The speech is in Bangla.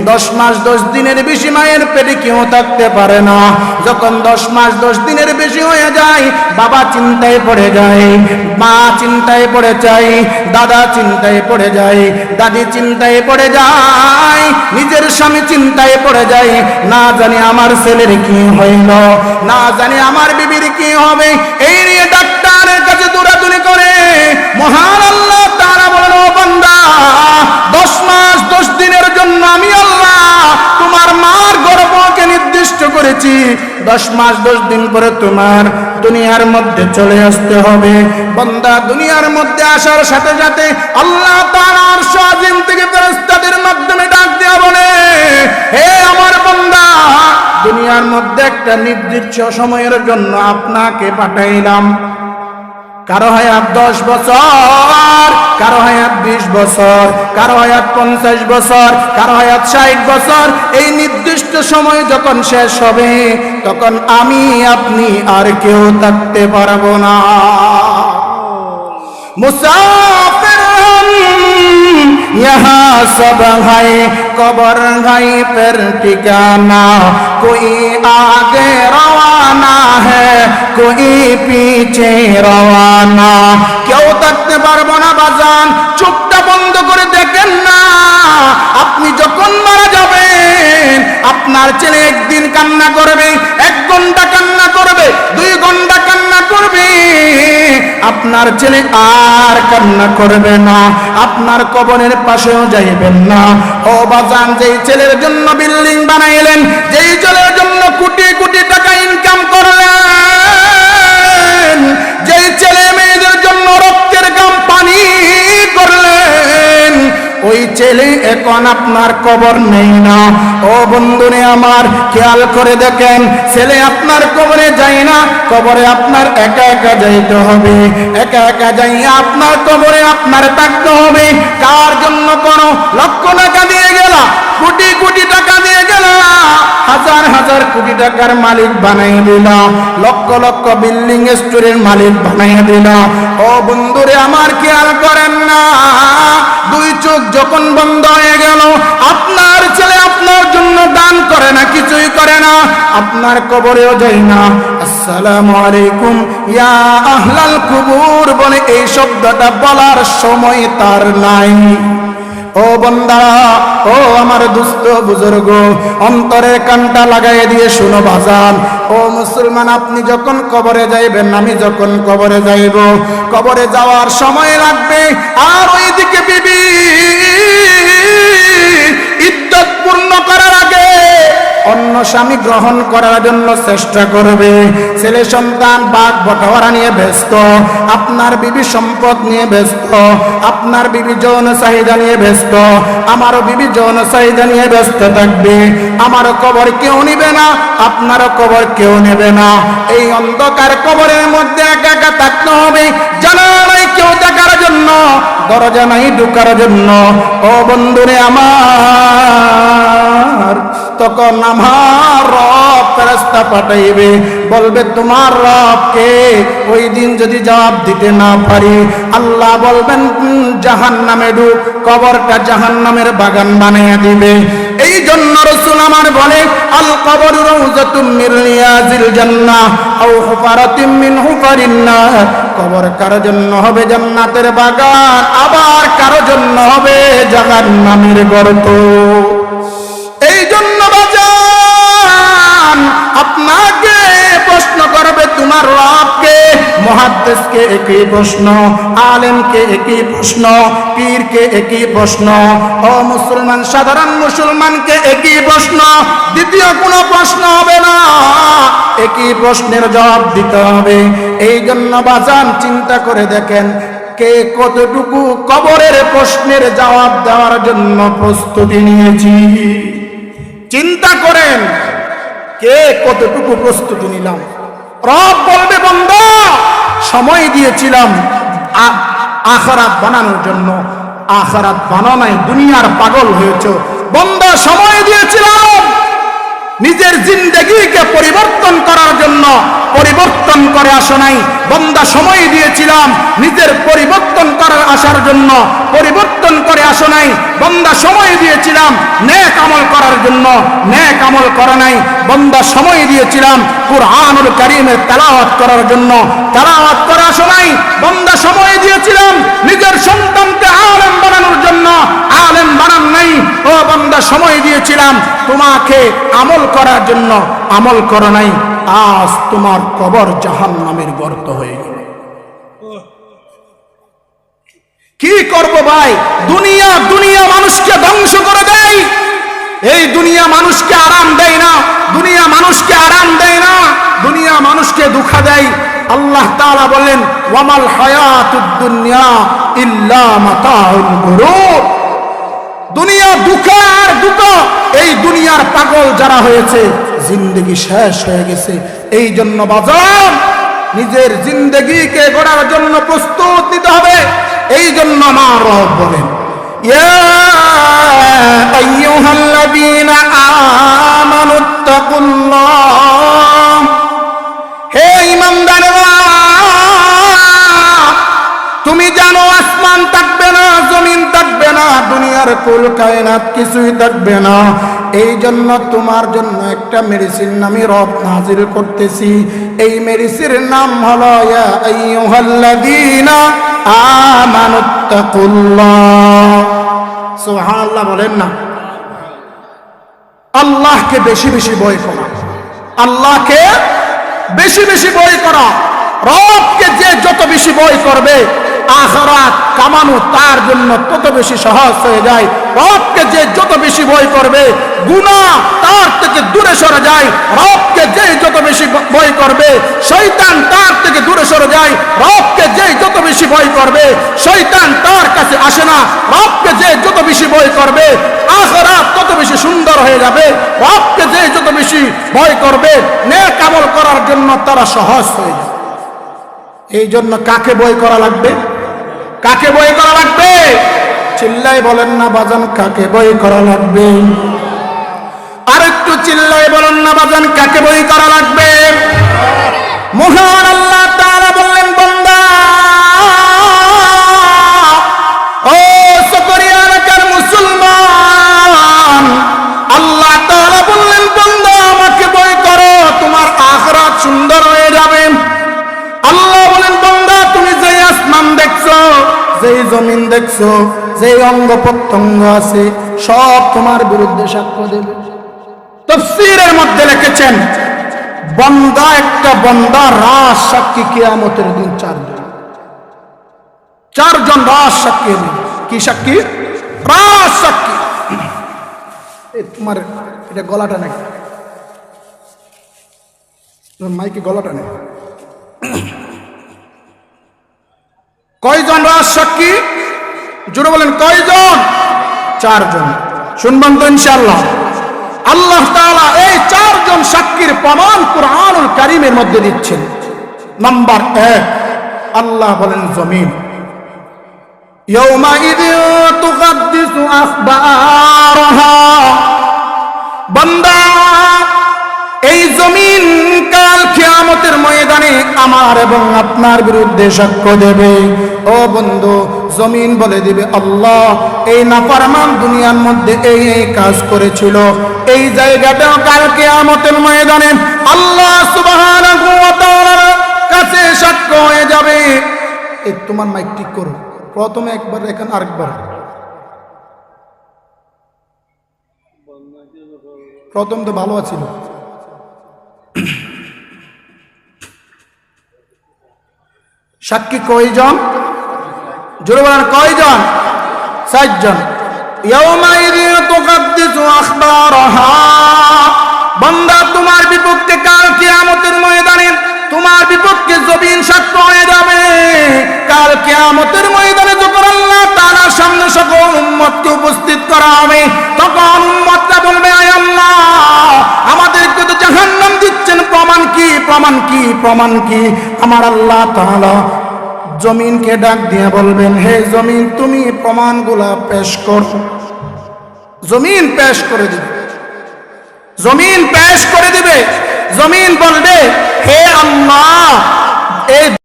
10 মাস 10 দিনের বেশি মায়ের পেটে কেউ থাকতে পারে না। যখন 10 মাস 10 দিনের বেশি হয়ে যায়, বাবা চিন্তায় পড়ে যায়, মা চিন্তায় পড়ে যায়, দাদা চিন্তায় পড়ে যায়, দাদি চিন্তায় পড়ে যায়, নিজের স্বামী চিন্তায় পড়ে যায়, না জানি আমার ছেলের কি হইল, না জানি আমার বিবির কি হবে। এই নিয়ে ডাক্তারের কাছে দৌড়াদৌড়ি করে। মহান আল্লাহ তাআলা বলেন, ও বান্দা, 10 মাস 10 দিনের জন্য আমি আল্লাহ তোমার মার গর্ভকে নির্দিষ্ট করেছি। 10 মাস 10 দিন পরে তোমার দুনিয়ার মধ্যে চলে আসতে হবে। বান্দা দুনিয়ার মধ্যে আসার সাথে সাথে আল্লাহ তাআলা আরশ আজিম থেকে ফেরেশতাদের মাধ্যমে ডাক দেয়া বলে, হে আমার বান্দা, দুনিয়ার মধ্যে একটা নির্দিষ্ট সময়ের জন্য আপনাকে পাঠাইলাম। কারো হায়াত 10 বছর, কারো হায়াত 20 বছর, কারো হায়াত 50 বছর, কারো হায়াত 60 বছর। এই নির্দিষ্ট সময় যখন শেষ হবে, তখন আমি আপনি আর কেউ থাকতে পারবো না। মুসাফির यहाँ सब है कबर है फिर ठिकाना, कोई आगे रवाना है कोई पीछे रवाना। কেউ থাকতে পারবো না বাজান, চোখটা বন্ধ করে দেখেন না। আপনি যখন মারা যাবেন, আপনার ছেলে একদিন কান্না করবে, 1 ঘন্টা কান্না করবে, 2 ঘন্টা কান্না করবে, আপনার ছেলে আর কান্না করবে না। আপনার কবরের পাশেও যাইবেন না। ও বাজান, যেই ছেলের জন্য বিল্ডিং বানাইলেন, যেই ছেলের জন্য কোটি কোটি টাকা ইনকাম করলেন, যেই ছেলে মেয়েদের জন্য রক্তের ঘাম পানি করলেন, ওই ছেলে এখন আপনার কবর নেই না। ও বন্ধুরে আমার, খেয়াল করে দেখেন, ছেলে আপনার কবরে যায় না, কবরে আপনার একা একা যাইতে হবে। একা একা যাইয়া আপনার কবরে আপনার থাকতে হবে। কার জন্য কোনো লক্ষ টাকা দিয়ে গেলা, কোটি কোটি টাকা দিয়ে গেলা, হাজার হাজার কোটি টাকার মালিক বানাই দিলা, লক্ষ লক্ষ বিল্ডিং স্টোরের মালিক বানাই দিলা। ও বন্ধুরে আমার, খেয়াল করেন না, 2 চোখ যখন বন্ধ হয়ে গেল, আপনার ছেলে আপনার জন্য দান করে না, কিছুই করে না, আপনার কবরেও যায় না। আসসালামু আলাইকুম ইয়া আহলাল কুবুর বলে এই শব্দটা বলার সময় তার নাই। ও বান্দা, ও আমার দুস্থ বুজুর্গ, অন্তরের কানটা লাগাই দিয়ে শুনো বাজান। ও মুসলমান, আপনি যখন কবরে যাইবেন, আমি যখন কবরে যাইব, কবরে যাওয়ার সময় লাগবে, আর ওইদিকে বিবি ইদ্দত পূর্ণ করার আগে অন্য স্বামী গ্রহণ করার জন্য চেষ্টা করবে। ছেলে সন্তান বাঘ বটওয়ারা নিয়ে ব্যস্ত, আপনার বিবি সম্পদ নিয়ে ব্যস্ত, আপনার বিবি যৌন চাহিদা নিয়ে ব্যস্ত, আমারও বিবি যৌন চাহিদা নিয়ে ব্যস্ত থাকবে। আমারও কবর কেউ নিবে না, আপনারও কবর কেউ নেবে না। এই অন্ধকার কবরের মধ্যে একা একা থাকতে হবে। জানা নাই কেউ দেখার জন্য, দরজা নাই ঢোকার জন্য। ও বন্ধুরে আমার, তখন আমার রব ফেরেশতা পাঠাইবে, বলবে তোমার রবকে। ওই দিন যদি জবাব দিতে না পারি, আল্লাহ বলবেন জাহান্নামে ঢুক, কবরটা জাহান্নামের বাগান বানিয়ে দিবে। এই জন্য রাসূল আমার বলে, আল কবর রাউযাতুম মিন রিয়াজিল জান্নাহ আও হুফারাতুম মিন হুফারিন নার। কবর কারো জন্য হবে জান্নাতের বাগান, আবার কারো জন্য হবে জাহান্নামের গর্ত। এই জন্য বাজান, আপনাকে প্রশ্ন করবে তোমার রবকে। মুহাদ্দিসকে একই প্রশ্ন, আলেমকে একই প্রশ্ন, পীরকে একই প্রশ্ন, ও মুসলমান সাধারণ মুসলমানকে একই প্রশ্ন। দ্বিতীয় কোনো প্রশ্ন হবে না, একই প্রশ্নের জবাব দিতে হবে। এই জন্য বাজান, চিন্তা করে দেখেন, কে কতটুকু কবরের প্রশ্নের জবাব দেওয়ার জন্য প্রস্তুতি নিয়েছি। চিন্তা করেন, কে কতটুকু প্রস্তুতি নিলাম। রব বলবে, বান্দা, সময় দিয়েছিলাম আখিরাত বানানোর জন্য, আখিরাত বানানো নাই, দুনিয়ার পাগল হয়েছে। বান্দা, সময় দিয়েছিলাম নিজের জিন্দেগিকে পরিবর্তন করার জন্য পরিবর্তন করে আসো নাই। বান্দা সময় দিয়েছিলাম নিজের পরিবর্তন করার আসার জন্য, পরিবর্তন করে আসো নাই। বান্দা সময় দিয়েছিলাম নেক আমল করার জন্য, নেক আমল করে নাই। বান্দা সময় দিয়েছিলাম কুরআনুল কারীমের তেলাওয়াত করার জন্য, তেলাওয়াত করে আসো নাই। বান্দা সময় দিয়েছিলাম নিজের সন্তানকে আলেম বানানোর জন্য, আলেম বানান নাই। ও বান্দা সময় দিয়েছিলাম তোমাকে আমল করার জন্য, আমল করো নাই। আজ তোমার কবর জাহান্নামের গর্ত হয়ে গেল। কি করব ভাই? দুনিয়া দুনিয়া মানুষকে ধ্বংস করে দেয়। এই দুনিয়া মানুষকে আরাম দেয় না, দুনিয়া মানুষকে আরাম দেয় না, দুনিয়া মানুষকে দুঃখ দেয়। আল্লাহ তাআলা বলেন ওয়ামাল হায়াতুদ দুনিয়া ইল্লা মাতাউল গুরুর। দুনিয়া দুঃখ আর দুঃখ। এই দুনিয়ার পাগল যারা হয়েছে জিন্দেগি শেষ হয়ে গেছে। এই জন্য বাজান নিজের জিন্দেগিকে গড়ার জন্য প্রস্তুত নিতে হবে। এই জন্য আমার রব বলেন ইয়া আইয়ুহাল্লাযীনা আমানুত্তাকুল্লাহ, হে ঈমানদাররা তুমি জানো আসমান থাকবে না, জমিন থাকবে না, দুনিয়ার কুল কায়নাত কিছুই থাকবে না। এই জন্য তোমার জন্য একটা মেডিসিন আমি রব নাজিল করতেছি। এই মেডিসিনের নাম হলো ইয়া আইয়ুহাল্লাযীনা আমানুত্তাকুল্লাহ। সুবহানাল্লাহ বলেন না। আল্লাহকে বেশি বেশি ভয় করা, আল্লাহকে বেশি বেশি ভয় করা। রবকে যে যত বেশি ভয় করবে আখিরাত কামানো তার জন্য তত বেশি সহজ হয়ে যায়। রবকে যে যত বেশি ভয় করবে গুনাহ তার থেকে দূরে সরে যায়। রবকে যে যত বেশি ভয় করবে শয়তান তার থেকে দূরে সরে যায়। রবকে যে যত বেশি ভয় করবে শয়তান তার কাছে আসে না। রবকে যে যত বেশি ভয় করবে আখিরাত তত বেশি সুন্দর হয়ে যাবে। রবকে যে যত বেশি ভয় করবে নেক আমল করার জন্য তারা সহজ হয়ে যাবে। এই জন্য কাকে ভয় করা লাগবে? কাকে ভয় করা লাগবে? চিল্লাই বলেন না বাজান, কাকে ভয় করা লাগবে? আর একটু চিল্লাই বলেন না বাজান, কাকে ভয় করা লাগবে? মহান আল্লাহ তাআলা বললেন বান্দা ও সকরিয়া এলাকার মুসলমান, আল্লাহ তাআলা বললেন বান্দা আমাকে ভয় করো, তোমার আখিরাত সুন্দর হয়ে যাবে। আল্লাহ বলেন বান্দা তুমি যে আসমান দেখছো, যেই জমিন দেখছো, যেই অঙ্গ প্রত্যঙ্গ আছে সব তোমার বিরুদ্ধে সাক্ষ্য দেবে। তাফসীরের মধ্যে লিখেছেন বান্দা একটা বান্দা রাজ সাক্ষী কিয়ামতের দিন চারজন রাজ সাক্ষী দেবে। কি সাক্ষী? রাজ সাক্ষী। এই তোমার এটা গলাটা নাকি মাইকে গলাটা নেই। কয়জন রাজ সাক্ষী? জোরে বলেন কয়জন? চারজন। শুনবেন তো ইনশাআল্লাহ। আল্লাহ তাআলা এই চারজন সাক্ষীর প্রমাণ কুরআনুল কারীমের মধ্যে দিচ্ছেন। নাম্বার 1 আল্লাহ বলেন জমিন ইয়াউমাইযিন তুহাদ্দিসু আখবারাহা। বান্দা এই জমিন কাল কিয়ামতের ময়দানে আমার এবং আপনার বিরুদ্ধে সাক্ষ্য দেবে। ও বন্ধু, জমিন বলে দিবে আল্লাহ এই নাফরমান দুনিয়ার মধ্যে এই এই কাজ করেছিল। এই জায়গাটাও কাল কিয়ামতের ময়দানে আল্লাহ সুবহানাহু ওয়া তাআলার কাছে সাক্ষ্য হয়ে যাবে। এই তোমার মাইক ঠিক করো, প্রথমে একবার এখন আরেকবার। প্রথম তো ভালো ছিল। সাক্ষী কয়জন? জোরে বলেন কয়জন? 4 জন। ইয়াউমাইযিন তুহাদ্দিসু আখবারাহা। বান্দা তোমার বিপক্ষে কাল কিয়ামতের ময়দানে তোমার বিপক্ষে জমিন সাক্ষ্য হয়ে যাবে। কাল কিয়ামতের ময়দানে যখন আল্লাহ তাআলার সামনে সকল উম্মতকে উপস্থিত করা হবে তখন উম্মতরা বলবে আয় আল্লাহ আমাদেরকে তো জাহান্নাম দিচ্ছেন, প্রমাণ কি? প্রমাণ কি? প্রমাণ কি? আমার আল্লাহ তাআলা জমিনকে ডাক দিয়ে বলবেন হে জমিন তুমি প্রমাণগুলা পেশ করো। জমিন পেশ করে দিবে। জমিন পেশ করে দিবে, জমিন বলবে হে আল্লাহ এই